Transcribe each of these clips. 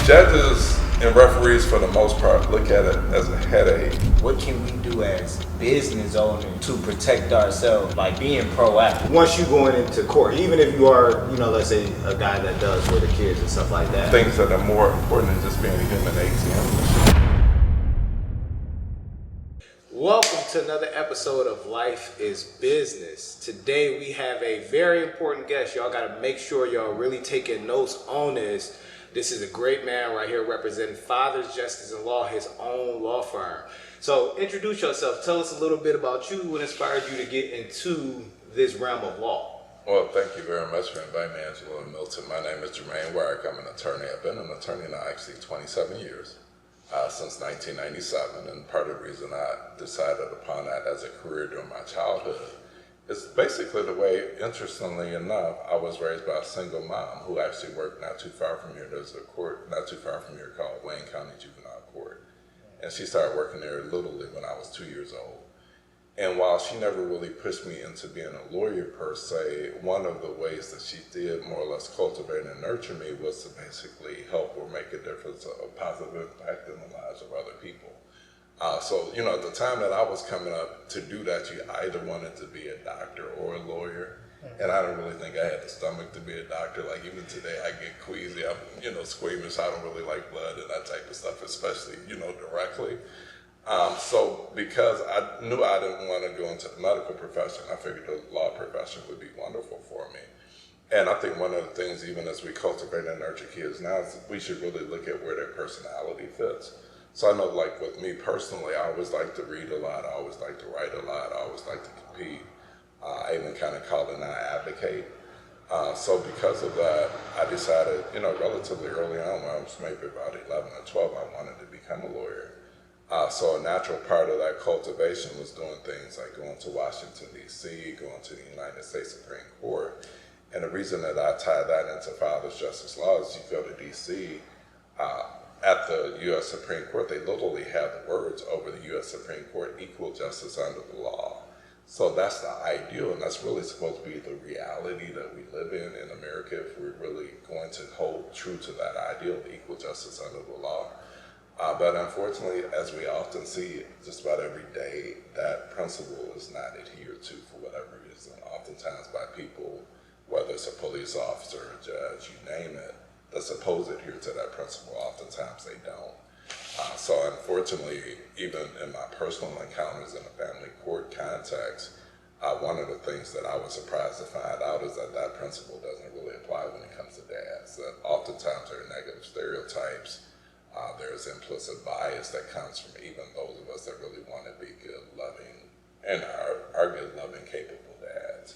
Judges and referees, for the most part, look at it as a headache. What can we do as business owners to protect ourselves by being proactive? Once you going into court, even if you are, let's say a guy that does for the kids and stuff like that. Things that are more important than just being a human ATM. Welcome to another episode of Life is Business. Today we have a very important guest. Y'all got to make sure y'all really taking notes on this. This is a great man right here representing Fathers Justice and Law, his own law firm. So introduce yourself. Tell us a little bit about you. What inspired you to get into this realm of law? Well, thank you very much for inviting me, Angelo and Milton. My name is Jermaine Warwick. I'm an attorney. I've been an attorney now actually 27 years. Since 1997, and part of the reason I decided upon that as a career during my childhood is basically the way, interestingly enough, I was raised by a single mom who actually worked not too far from here. There's a court not too far from here called Wayne County Juvenile Court, and she started working there literally when I was 2 years old. And while she never really pushed me into being a lawyer per se, one of the ways that she did more or less cultivate and nurture me was to basically help or make a difference, a positive impact in the lives of other people. So, at the time that I was coming up to do that, you either wanted to be a doctor or a lawyer. And I don't really think I had the stomach to be a doctor. Like even today, I get queasy. I'm, squeamish. I don't really like blood and that type of stuff, especially, directly. So because I knew I didn't want to go into the medical profession, I figured the law profession would be wonderful for me. And I think one of the things, even as we cultivate and nurture kids now, is we should really look at where their personality fits. So I know, like with me personally, I always like to read a lot. I always like to write a lot. I always like to compete. I even kind of call it now advocate. So because of that, I decided, relatively early on, when I was maybe about 11 or 12, I wanted to become a lawyer. So a natural part of that cultivation was doing things like going to Washington, D.C., going to the United States Supreme Court. And the reason that I tie that into Fathers Justice Law is you go to D.C., at the U.S. Supreme Court, they literally have the words over the U.S. Supreme Court, equal justice under the law. So that's the ideal, and that's really supposed to be the reality that we live in America if we're really going to hold true to that ideal of equal justice under the law. But unfortunately, as we often see just about every day, that principle is not adhered to for whatever reason, oftentimes by people, whether it's a police officer, a judge, you name it, that's supposed to adhere to that principle. Oftentimes they don't. So unfortunately, even in my personal encounters in a family court context, one of the things that I was surprised to find out is that that principle doesn't really apply when it comes to dads. That oftentimes there are negative stereotypes. There's implicit bias that comes from even those of us that really want to be good, loving, and are good, loving, capable dads.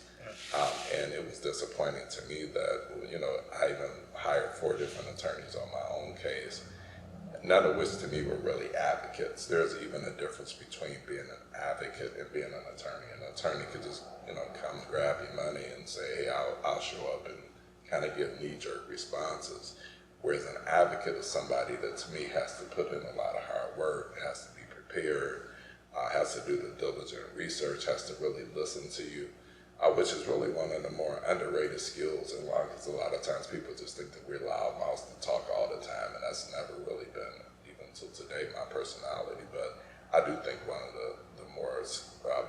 And it was disappointing to me that, I even hired 4 different attorneys on my own case, none of which to me were really advocates. There's even a difference between being an advocate and being an attorney. An attorney could just, come grab your money and say, hey, I'll show up and kind of give knee-jerk responses. Whereas an advocate is somebody that to me has to put in a lot of hard work, has to be prepared, has to do the diligent research, has to really listen to you, which is really one of the more underrated skills in law, because a lot of times people just think that we're loud mouths to talk all the time, and that's never really been, even till today, my personality. But I do think one of the more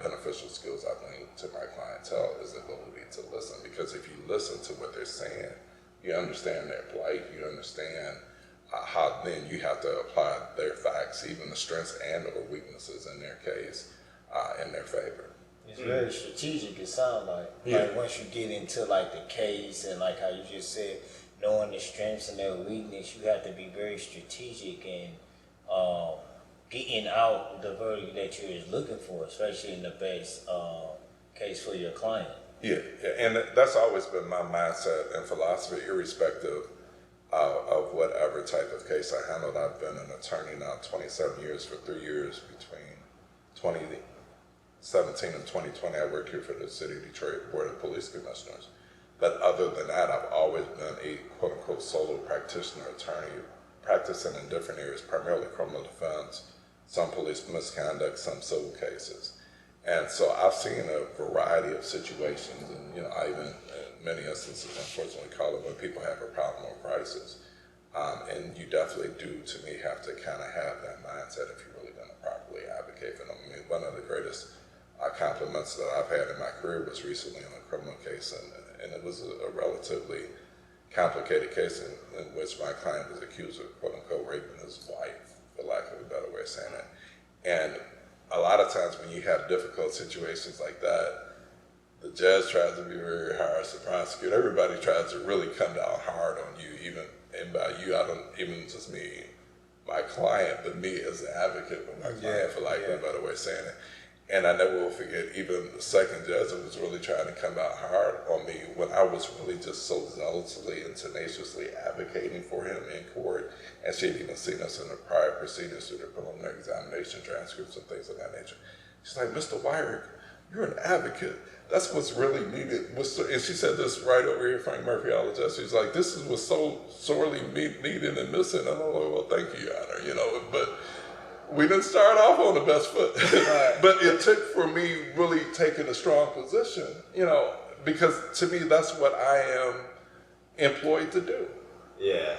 beneficial skills I bring to my clientele is the ability to listen, because if you listen to what they're saying, you understand their plight, you understand how then you have to apply their facts, even the strengths and or weaknesses in their case, in their favor. It's very strategic, it sounds like. Yeah. Like once you get into like the case and like how you just said, knowing the strengths and their weakness, you have to be very strategic in getting out the verdict that you're looking for, especially in the best case for your client. Yeah, and that's always been my mindset and philosophy, irrespective of whatever type of case I handled. I've been an attorney now 27 years. For 3 years, between 2017 and 2020, I worked here for the City of Detroit Board of Police Commissioners. But other than that, I've always been a quote-unquote solo practitioner attorney, practicing in different areas, primarily criminal defense, some police misconduct, some civil cases. And so I've seen a variety of situations, and I even, in many instances, unfortunately, call it when people have a problem or crisis. And you definitely do, to me, have to kind of have that mindset if you're really going to properly advocate for them. I mean, one of the greatest compliments that I've had in my career was recently on a criminal case, and it was a relatively complicated case in which my client was accused of quote-unquote raping his wife, for lack of a better way of saying it. And a lot of times when you have difficult situations like that, the judge tries to be very harsh, the prosecutor, everybody tries to really come down hard on you, and by you, I don't even just mean my client, but me as an advocate for my client, for lack of a better way of saying it. And I never will forget, even the second judge that was really trying to come out hard on me when I was really just so zealously and tenaciously advocating for him in court. And she had even seen us in the prior proceedings through the preliminary examination transcripts and things of that nature. She's like, Mr. Wyrick, you're an advocate. That's what's really needed. And she said this right over here, Frank Murphy, all the judges. She's like, this is what's so sorely needed and missing. And I'm like, well, thank you, Your Honor. You know, but we didn't start off on the best foot. But it took for me really taking a strong position, you know, because to me, that's what I am employed to do. Yeah.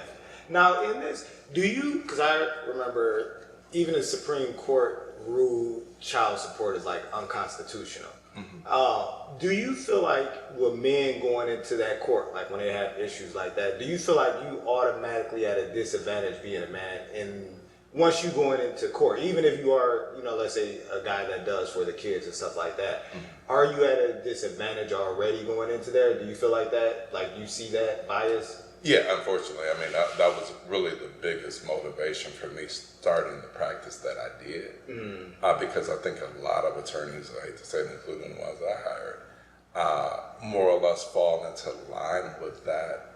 Now, in this, because I remember even the Supreme Court ruled child support is like unconstitutional. Mm-hmm. Do you feel like with men going into that court, like when they have issues like that, do you feel like you automatically at a disadvantage being a man once you going into court, even if you are, you know, let's say a guy that does for the kids and stuff like that, are you at a disadvantage already going into there? Do you feel like that? Like you see that bias? Yeah, unfortunately. I mean, that was really the biggest motivation for me starting the practice that I did. Because I think a lot of attorneys, I hate to say it, including the ones I hired, more or less fall into line with that,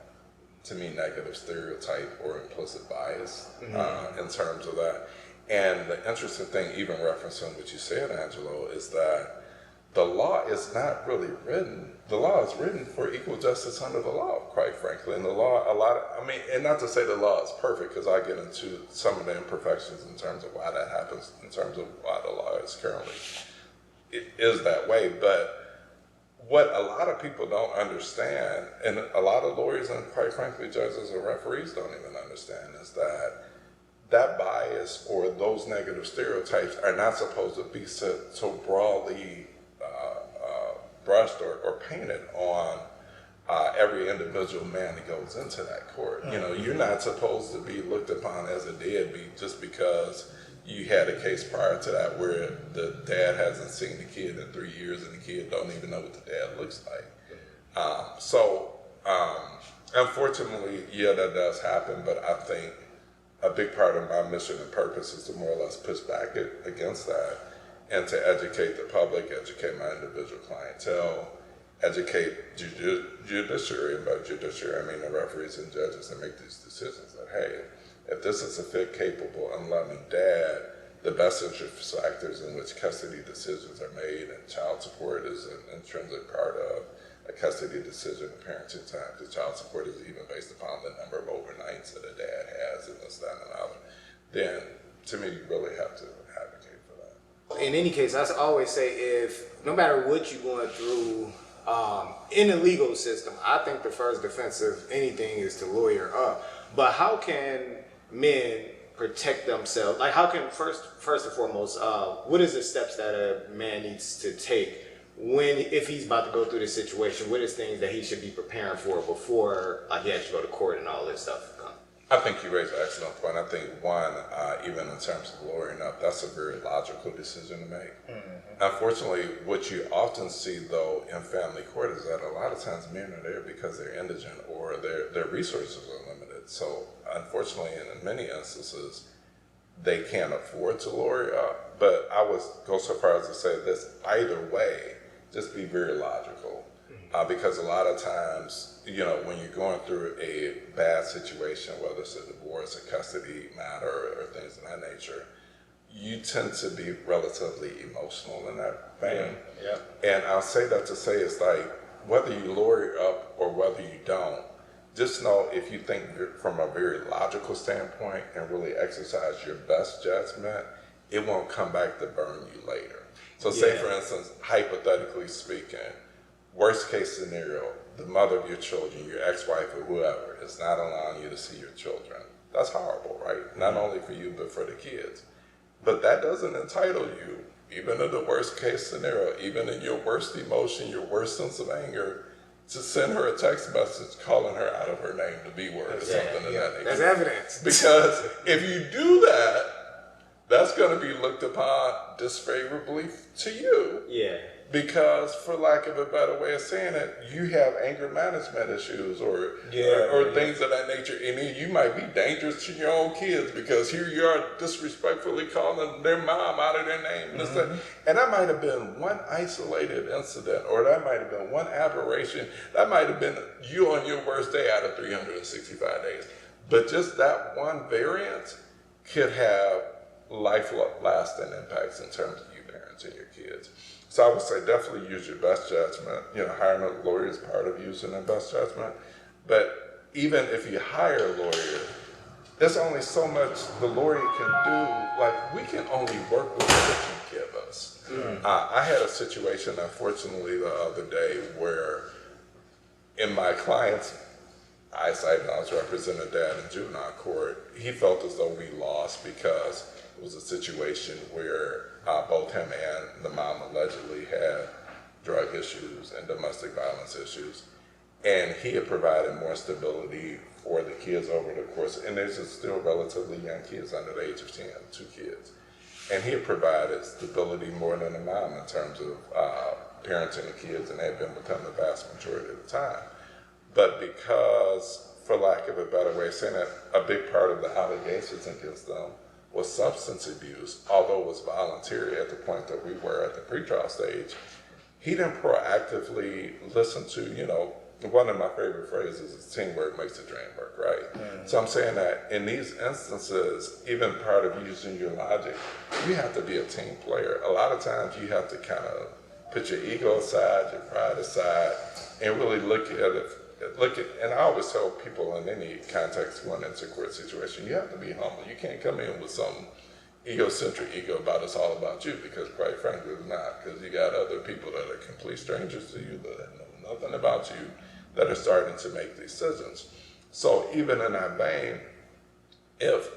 to me, negative stereotype or implicit bias in terms of that. And the interesting thing, even referencing what you said, Angelo, is that the law is not really written. The law is written for equal justice under the law, quite frankly. And the law, and not to say the law is perfect, because I get into some of the imperfections in terms of why that happens, in terms of why the law is currently, it is that way. But what a lot of people don't understand, and a lot of lawyers and quite frankly judges and referees don't even understand, is that that bias or those negative stereotypes are not supposed to be so broadly brushed or painted on every individual man that goes into that court. You know, you're not supposed to be looked upon as a deadbeat just because you had a case prior to that where the dad hasn't seen the kid in 3 years and the kid don't even know what the dad looks like. Unfortunately, yeah, that does happen, but I think a big part of my mission and purpose is to more or less push back against that and to educate the public, educate my individual clientele, educate judiciary, and by judiciary I mean the referees and judges that make these decisions, that hey, if this is a fit, capable, and loving dad, the best interest factors in which custody decisions are made, and child support is an intrinsic part of a custody decision, parenting time, because child support is even based upon the number of overnights that a dad has, and this, that, and another, then to me, you really have to advocate for that. In any case, I always say, if no matter what you're going through in the legal system, I think the first defense of anything is to lawyer up. But how can men protect themselves? Like, how can first and foremost, what is the steps that a man needs to take if he's about to go through this situation? What is things that he should be preparing for before he has to go to court and all this stuff? I think you raised an excellent point. I think one, even in terms of lawyering up, that's a very logical decision to make. Unfortunately, what you often see though in family court is that a lot of times men are there because they're indigent or their resources are limited. So unfortunately, in many instances, they can't afford to lawyer up. But I would go so far as to say this: either way, just be very logical. Because a lot of times, you know, when you're going through a bad situation, whether it's a divorce, a custody matter, or things of that nature, you tend to be relatively emotional in that vein. And I'll say that to say it's like, whether you lawyer up or whether you don't, just know if you think from a very logical standpoint and really exercise your best judgment, it won't come back to burn you later. So say, for instance, hypothetically speaking, worst case scenario, the mother of your children, your ex-wife or whoever, is not allowing you to see your children. That's horrible, right? Not only for you, but for the kids. But that doesn't entitle you, even in the worst case scenario, even in your worst emotion, your worst sense of anger, to send her a text message calling her out of her name, the B word, or something of that nature. That's evidence. Because if you do that, that's going to be looked upon disfavorably to you. Yeah. Because, for lack of a better way of saying it, you have anger management issues or things of that nature. And you might be dangerous to your own kids because here you are disrespectfully calling their mom out of their name. And that might have been one isolated incident, or that might have been one aberration. That might have been you on your worst day out of 365 days. But just that one variance could have life-lasting impacts in terms of you parents and your kids. So I would say definitely use your best judgment. Hiring a lawyer is part of using their best judgment. But even if you hire a lawyer, there's only so much the lawyer can do. Like, we can only work with what you give us. I had a situation, unfortunately, the other day where in my client's eyesight, and I was representing dad in juvenile court, he felt as though we lost because it was a situation where both him and the mom allegedly had drug issues and domestic violence issues. And he had provided more stability for the kids over the course, and there's still relatively young kids under the age of 10, 2 kids. And he had provided stability more than the mom in terms of parenting the kids, and they had been with him the vast majority of the time. But because, for lack of a better way of saying it, a big part of the allegations against them was substance abuse, although it was voluntary at the point that we were at the pretrial stage. He didn't proactively listen to, one of my favorite phrases is teamwork makes the dream work, right? So I'm saying that in these instances, even part of using your logic, you have to be a team player. A lot of times you have to kind of put your ego aside, your pride aside, and really look at it. And I always tell people in any context going into a court situation, you have to be humble. You can't come in with some egocentric ego about it's all about you, because quite frankly it's not, because you got other people that are complete strangers to you that know nothing about you that are starting to make decisions. So even in that vein, if,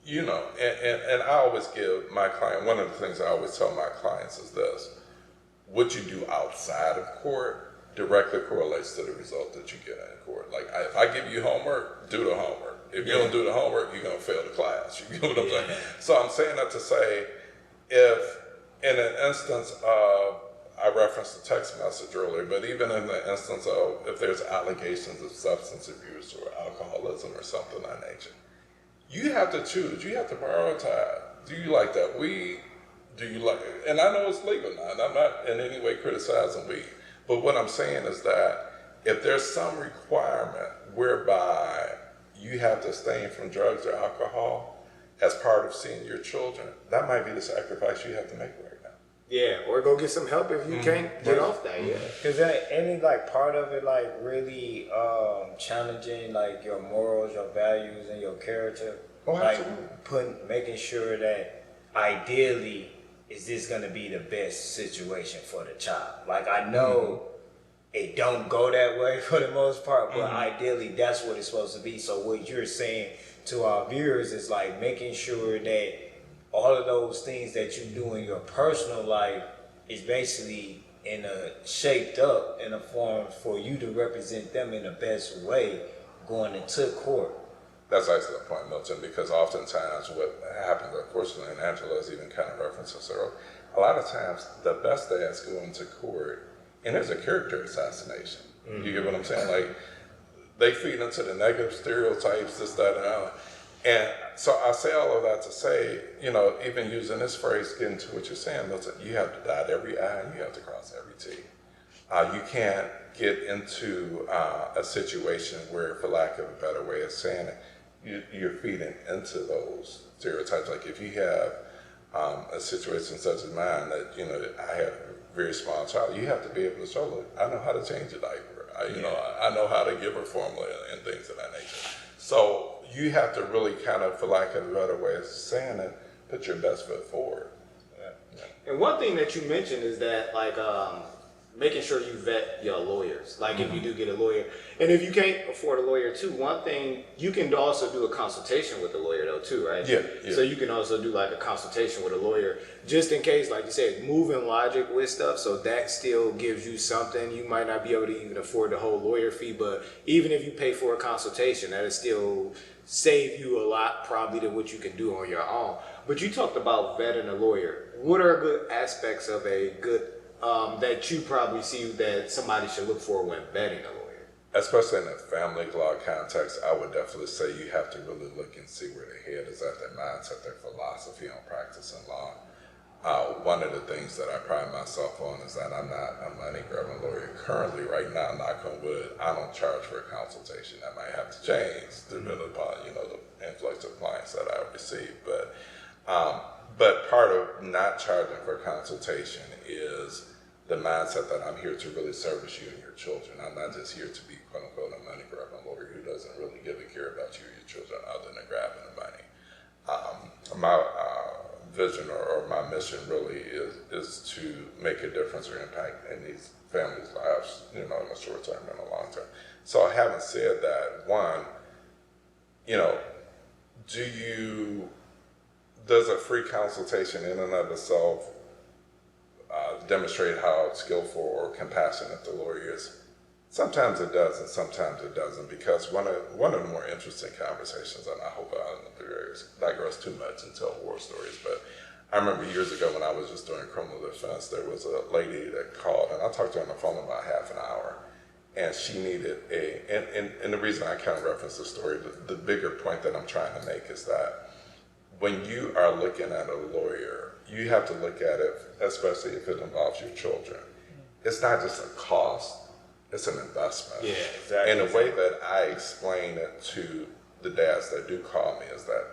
and I always give my client, one of the things I always tell my clients is this: what you do outside of court directly correlates to the result that you get in court. Like, if I give you homework, do the homework. If you don't do the homework, you're going to fail the class. You get what I'm saying? So I'm saying that to say, if in an instance of, I referenced the text message earlier, but even in the instance of if there's allegations of substance abuse or alcoholism or something of that nature, you have to choose. You have to prioritize. Do you like that weed? Do you like it? And I know it's legal now, and I'm not in any way criticizing weed. But what I'm saying is that if there's some requirement whereby you have to abstain from drugs or alcohol as part of seeing your children, that might be the sacrifice you have to make right now. Yeah, or go get some help if you can't get off that. Yeah. Is there any part of it really challenging your morals, your values, and your character? Oh, absolutely. Making sure that ideally, is this going to be the best situation for the child? I know it don't go that way for the most part, but ideally that's what it's supposed to be. So what you're saying to our viewers is making sure that all of those things that you do in your personal life is basically shaped up in a form for you to represent them in the best way going into court. That's an excellent point, Milton, because oftentimes what happens, unfortunately, and Angelo has even kind of referenced this earlier, a lot of times the best dads go into court and there's a character assassination. You get what I'm saying? They feed into the negative stereotypes, this, that, and other. And so I say all of that to say, even using this phrase, getting to what you're saying, Milton, you have to dot every I and you have to cross every T. You can't get into a situation where, for lack of a better way of saying it, you're feeding into those stereotypes. Like if you have a situation such as mine that, I have a very small child, you have to be able to show, look, I know how to change a diaper. I know how to give her formula and things of that nature. So you have to really kind of, for lack of a better way of saying it, put your best foot forward. And one thing that you mentioned is that making sure you vet your lawyers. Like if you do get a lawyer, and if you can't afford a lawyer too, one thing you can also do a consultation with a lawyer though too, right? Yeah. So you can also do like a consultation with a lawyer just in case, like you said, moving logic with stuff. So that still gives you something. You might not be able to even afford the whole lawyer fee, but even if you pay for a consultation, that'll still save you a lot probably than what you can do on your own. But you talked about vetting a lawyer. What are good aspects of a good that you probably see that somebody should look for when vetting a lawyer? Especially in a family law context, I would definitely say you have to really look and see where their head is at, their mindset, their philosophy on practicing law. One of the things that I pride myself on is that I'm not a money-grubbing lawyer. Currently, right now, knock on wood, I don't charge for a consultation. That might have to change depending upon, the influx of clients that I receive. But part of not charging for a consultation is the mindset that I'm here to really service you and your children. I'm not just here to be, quote unquote, a money grabbing lawyer who doesn't really give a care about you or your children other than grabbing the money. My vision or my mission really is to make a difference or impact in these families' lives, in the short term and the long term. So having said that, one, does a free consultation in and of itself demonstrate how skillful or compassionate the lawyer is? Sometimes it does, and sometimes it doesn't. Because one of the more interesting conversations, and I hope I don't digress too much and tell war stories, but I remember years ago when I was just doing criminal defense, there was a lady that called, and I talked to her on the phone about half an hour, and she needed and the reason I kind of reference the story, the bigger point that I'm trying to make is that when you are looking at a lawyer, you have to look at it, especially if it involves your children. It's not just a cost, it's an investment. Yeah, exactly. And the way that I explain it to the dads that do call me is that,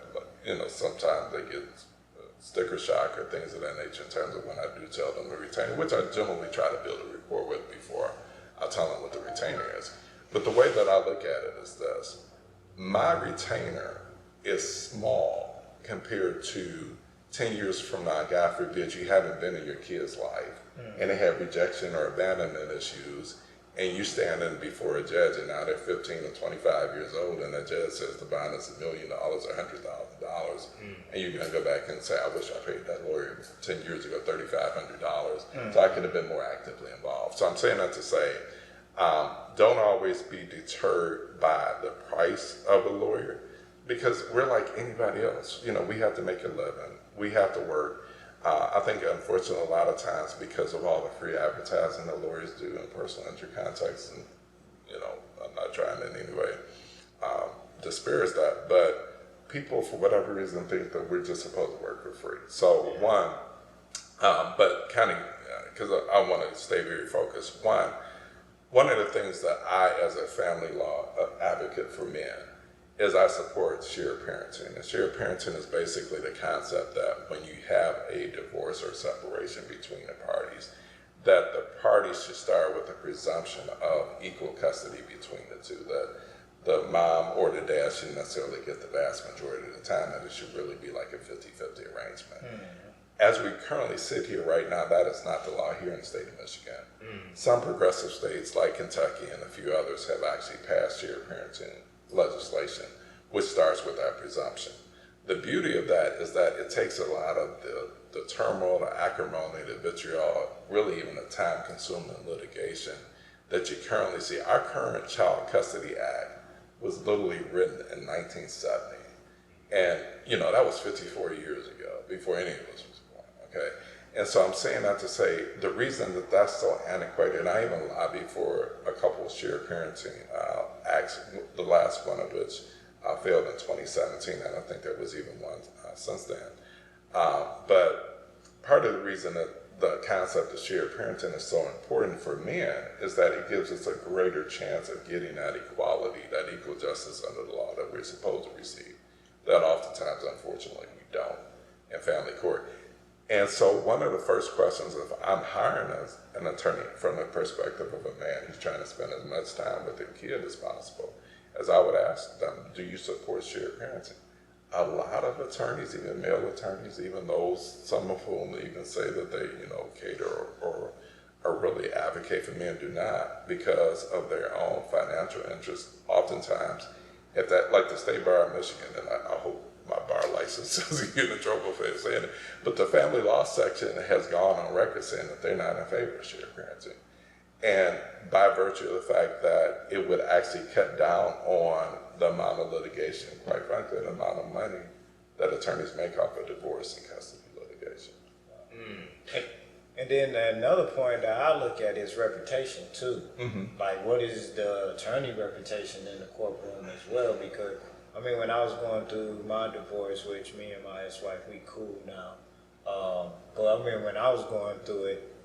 sometimes they get sticker shock or things of that nature in terms of when I do tell them the retainer, which I generally try to build a rapport with before I tell them what the retainer is. But the way that I look at it is this: my retainer is small compared to 10 years from now, God forbid, you haven't been in your kid's life and they have rejection or abandonment issues, and you standing before a judge and now they're 15 or 25 years old and the judge says the bond is $1 million or $100,000 and you're going to go back and say, I wish I paid that lawyer 10 years ago $3,500 so I could have been more actively involved. So I'm saying that to say, don't always be deterred by the price of a lawyer, because we're like anybody else. We have to make a living. We have to work. I think, unfortunately, a lot of times because of all the free advertising that lawyers do in personal injury contexts, and, I'm not trying in any way disparage that, but people, for whatever reason, think that we're just supposed to work for free. So, but kind of, because I want to stay very focused, one of the things that I, as a family law advocate for men, is I support shared parenting. And shared parenting is basically the concept that when you have a divorce or separation between the parties, that the parties should start with the presumption of equal custody between the two, that the mom or the dad shouldn't necessarily get the vast majority of the time, that it should really be like a 50-50 arrangement. As we currently sit here right now, that is not the law here in the state of Michigan. Some progressive states like Kentucky and a few others have actually passed shared parenting legislation, which starts with that presumption. The beauty of that is that it takes a lot of the turmoil, the acrimony, the vitriol, really even the time-consuming litigation that you currently see. Our current Child Custody Act was literally written in 1970. And, that was 54 years ago, before any of us was born, okay? And so I'm saying that to say, the reason that that's so antiquated, and I even lobbied for a couple of shared parenting acts, the last one of which failed in 2017, and I think there was even one since then. But part of the reason that the concept of shared parenting is so important for men is that it gives us a greater chance of getting that equality, that equal justice under the law that we're supposed to receive, that oftentimes, unfortunately, we don't in family court. And so one of the first questions, if I'm hiring an attorney from the perspective of a man who's trying to spend as much time with their kid as possible, as I would ask them, do you support shared parenting? A lot of attorneys, even male attorneys, even those, some of whom even say that they, cater or really advocate for me and do not because of their own financial interests. Oftentimes, if that, like the State Bar of Michigan, and I hope my bar license doesn't get in trouble for saying it, but the family law section has gone on record saying that they're not in favor of shared parenting. And by virtue of the fact that it would actually cut down on the amount of litigation, quite frankly, the amount of money that attorneys make off of divorce and custody litigation. And then another point that I look at is reputation too. Like, what is the attorney reputation in the courtroom as well? Because I mean, when I was going through my divorce, which me and my ex-wife, we cool now. But I mean, when I was going through it,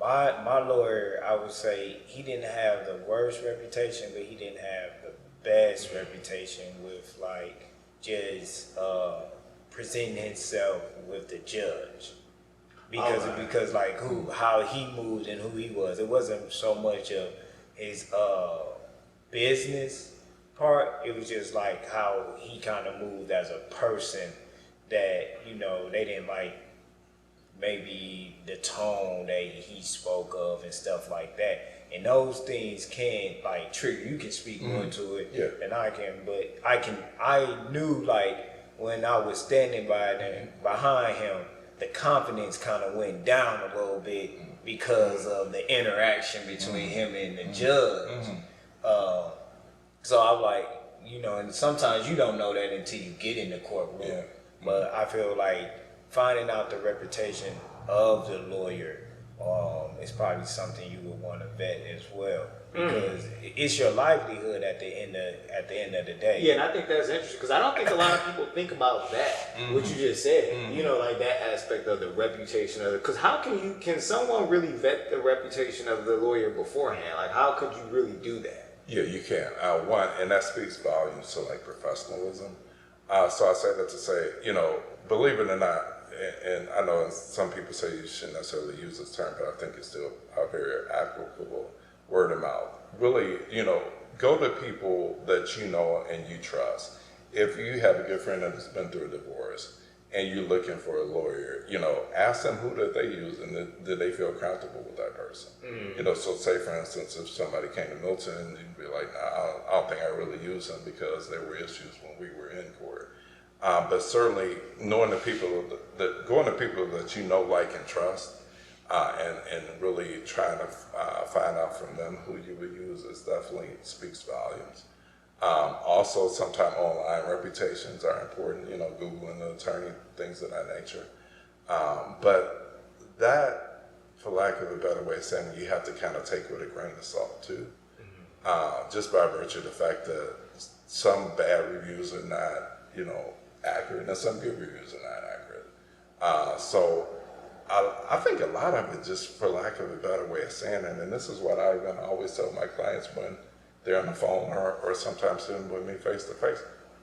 my lawyer, I would say he didn't have the worst reputation, but he didn't have the best reputation with like just presenting himself with the judge. Because like how he moved and who he was. It wasn't so much of his business part. It was just like how he kind of moved as a person that, you know, they didn't like maybe the tone that he spoke of and stuff like that. And those things can like trigger. You can speak more to it than I can, but I knew like when I was standing behind him, the confidence kind of went down a little bit because of the interaction between him and the judge. So I'm like, you know, and sometimes you don't know that until you get in the courtroom. But I feel like finding out the reputation of the lawyer is probably something you would want to vet as well, because it's your livelihood at the end of the day. Yeah, and I think that's interesting because I don't think a lot of people think about that. What you just said, you know, like that aspect of the reputation of it. Because how can someone really vet the reputation of the lawyer beforehand? Like, how could you really do that? Yeah, you can. One, and that speaks volumes to like professionalism. So I say that to say, you know, believe it or not, and I know some people say you shouldn't necessarily use this term, but I think it's still a very applicable, word of mouth. Really, you know, go to people that you know and you trust. If you have a good friend that's been through a divorce and you're looking for a lawyer, you know, ask them who did they use and did they feel comfortable with that person. You know, so say for instance, if somebody came to Milton and you'd be like, nah, I don't think I really use him because there were issues when we were in court. But certainly knowing the people going to people that you know, like, and trust, and really trying to find out from them who you would use is definitely speaks volumes. Also, sometimes online reputations are important, you know, Googling an attorney, things of that nature. But that, for lack of a better way of saying it, you have to kind of take with a grain of salt too. Just by virtue of the fact that some bad reviews are not, you know, accurate, and some good reviews are not accurate. So I think a lot of it, just for lack of a better way of saying it, and this is what I even always tell my clients when they're on the phone or sometimes sitting with me face to face,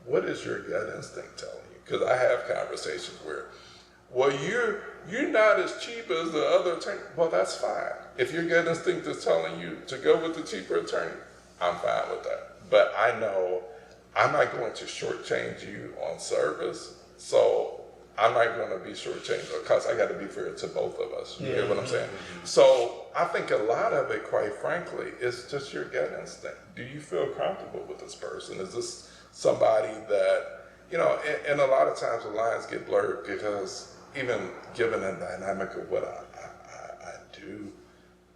what is your gut instinct telling you? Because I have conversations where, well, you're not as cheap as the other attorney. Well, that's fine. If your gut instinct is telling you to go with the cheaper attorney, I'm fine with that. But I know I'm not going to shortchange you on service, so I'm not going to be shortchanged because I got to be fair to both of us. You get what I'm saying? So I think a lot of it, quite frankly, is just your gut instinct. Do you feel comfortable with this person? Is this somebody that, you know, and a lot of times the lines get blurred because even given the dynamic of what I do,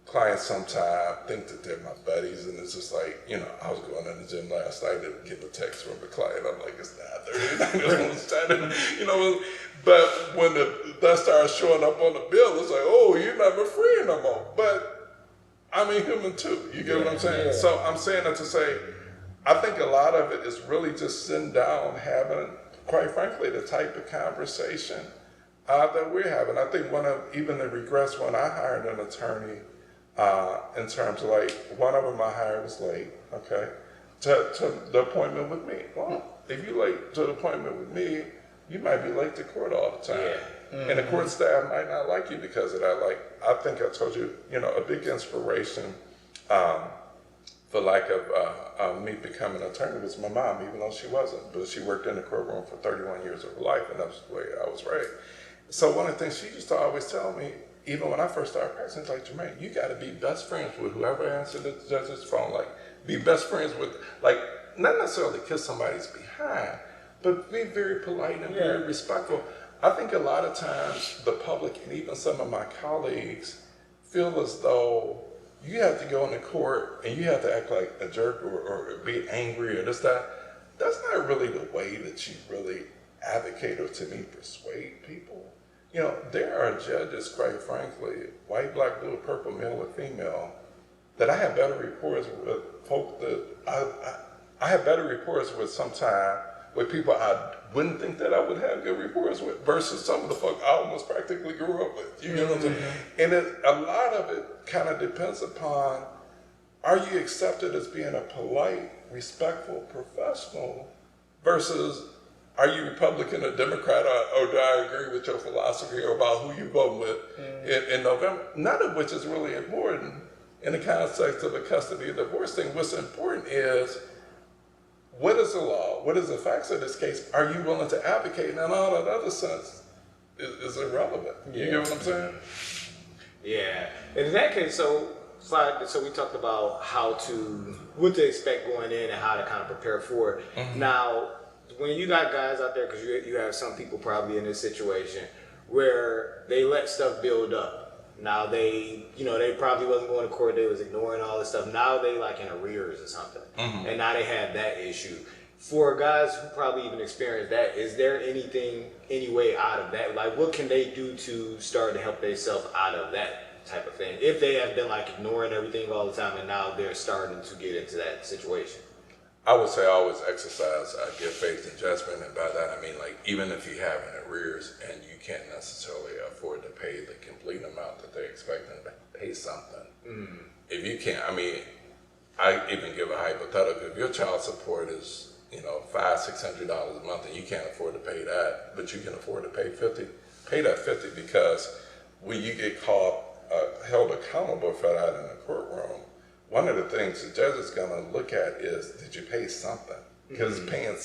clients sometimes think that they're my buddies, and it's just like, you know, I was going to the gym last night and get a text from a client. I'm like, it's not there. You know, but when that starts showing up on the bill, it's like, oh, you're not my friend no more. But I'm a human too. You get what I'm saying? So I'm saying that to say, I think a lot of it is really just sitting down, having, quite frankly, the type of conversation that we're having. I think one of even the regrets when I hired an attorney, in terms of like, one of them I hired was late, okay, to the appointment with me. Well, if you're late to the appointment with me, you might be late to court all the time. And the court staff might not like you because of that. Like, I think I told you, you know, a big inspiration for lack of me becoming an attorney was my mom, even though she wasn't. But she worked in the courtroom for 31 years of her life, and that's the way I was raised. So one of the things she used to always tell me, even when I first started practicing, it's like, Jermaine, you got to be best friends with whoever answered the judge's phone. Like, be best friends with, like, not necessarily kiss somebody's behind, but be very polite and very respectful. I think a lot of times the public and even some of my colleagues feel as though you have to go into court and you have to act like a jerk or be angry or this, that. That's not really the way that you really advocate or to me persuade people. You know, there are judges, quite frankly, white, black, blue, purple, male or female, that I have better reports with folk that I have better reports with sometimes with people I wouldn't think that I would have good reports with versus some of the folk I almost practically grew up with. You know what I'm saying? And a lot of it kind of depends upon, are you accepted as being a polite, respectful professional versus are you Republican or Democrat or do I agree with your philosophy or about who you vote with in November? None of which is really important in the context of a custody or divorce thing. What's important is, what is the law? What is the facts of this case? Are you willing to advocate? And all that other sense is irrelevant. You get what I'm saying? Yeah. And in that case, so we talked about what to expect going in and how to kind of prepare for it. Mm-hmm. Now, when you got guys out there, because you have some people probably in this situation where they let stuff build up. Now they probably wasn't going to court. They was ignoring all this stuff. Now they like in arrears or something, and now they have that issue. For guys who probably even experienced that, is there any way out of that? Like, what can they do to start to help themselves out of that type of thing if they have been like ignoring everything all the time and now they're starting to get into that situation? I would say always exercise good faith and judgment, and by that I mean, like, even if you have an arrears and you can't necessarily afford to pay the complete amount that they expect them to pay something. Mm-hmm. If you can't, I mean, I even give a hypothetical. If your child support is $500-600 a month and you can't afford to pay that, but you can afford to pay $50, pay that $50, because when you get caught held accountable for that in the courtroom, one of the things the judge is going to look at is, did you pay something? Because paying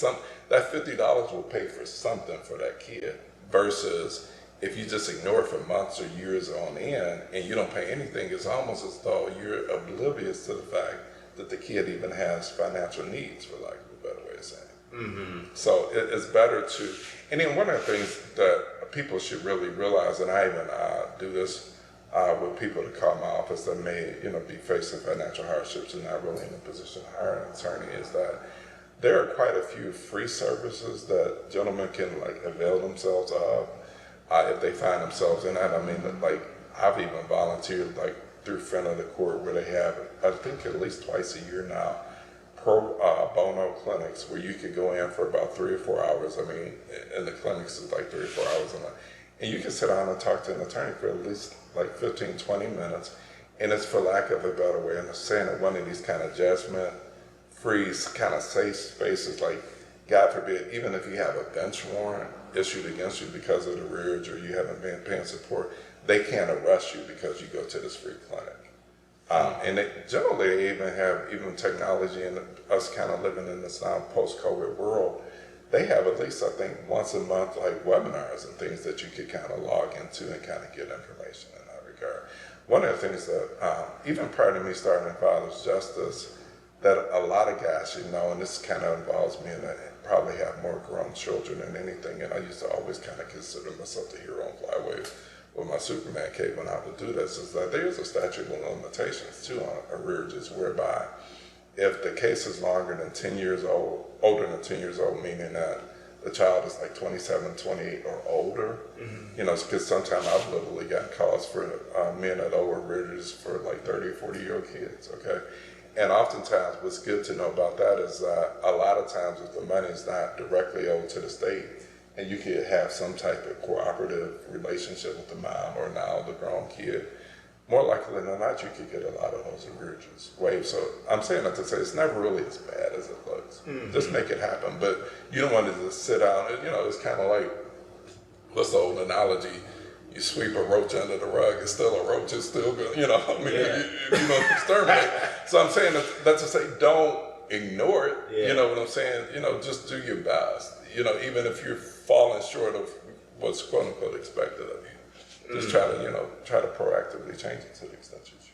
that $50 will pay for something for that kid, versus if you just ignore it for months or years on end and you don't pay anything, it's almost as though you're oblivious to the fact that the kid even has financial needs, for lack of a better way of saying it. Mm-hmm. So it's better to, and then one of the things that people should really realize, and I even do this with people that call my office that may, be facing financial hardships and not really in a position to hire an attorney, is that there are quite a few free services that gentlemen can avail themselves of if they find themselves in that. I mean, I've even volunteered through Friend of the Court, where they have, I think at least twice a year now, pro bono clinics where you could go in for about 3 or 4 hours. I mean, in the clinics it's 3 or 4 hours a night. And you can sit down and talk to an attorney for at least 15-20 minutes. And it's, for lack of a better way of saying it, one of these kind of judgment-free, kind of safe spaces, God forbid, even if you have a bench warrant issued against you because of the arrears or you haven't been paying support, they can't arrest you because you go to this free clinic. And they generally even have technology, and us kind of living in this now post-COVID world, they have at least, I think, once a month, webinars and things that you could kind of log into and kind of get information in that regard. One of the things that, even prior to me starting in Father's Justice, that a lot of guys should know, and this kind of involves me, and I probably have more grown children than anything, and I used to always kind of consider myself the hero on Flywave with my Superman cape when I would do this, is that there's a statute of limitations too on arrearages, whereby if the case is longer than 10 years old, older than 10 years old, meaning that the child is 27, 28 or older, because sometimes I've literally gotten calls for men that owe arrearages for 30 or 40-year-old kids, okay? And oftentimes what's good to know about that is that a lot of times if the money is not directly owed to the state, and you could have some type of cooperative relationship with the mom or now the grown kid, more likely than not, you could get a lot of those arrearages waived. So I'm saying that to say it's never really as bad as it looks. Mm-hmm. Just make it happen. But you don't want to just sit down. It's kind of like, what's the old analogy? You sweep a roach under the rug, it's still a roach, it's still good. You don't exterminate. So I'm saying that to say, don't ignore it. Yeah. You know what I'm saying? Just do your best. Even if you're falling short of what's quote unquote expected of you. Just try to, try to proactively change it to the extent you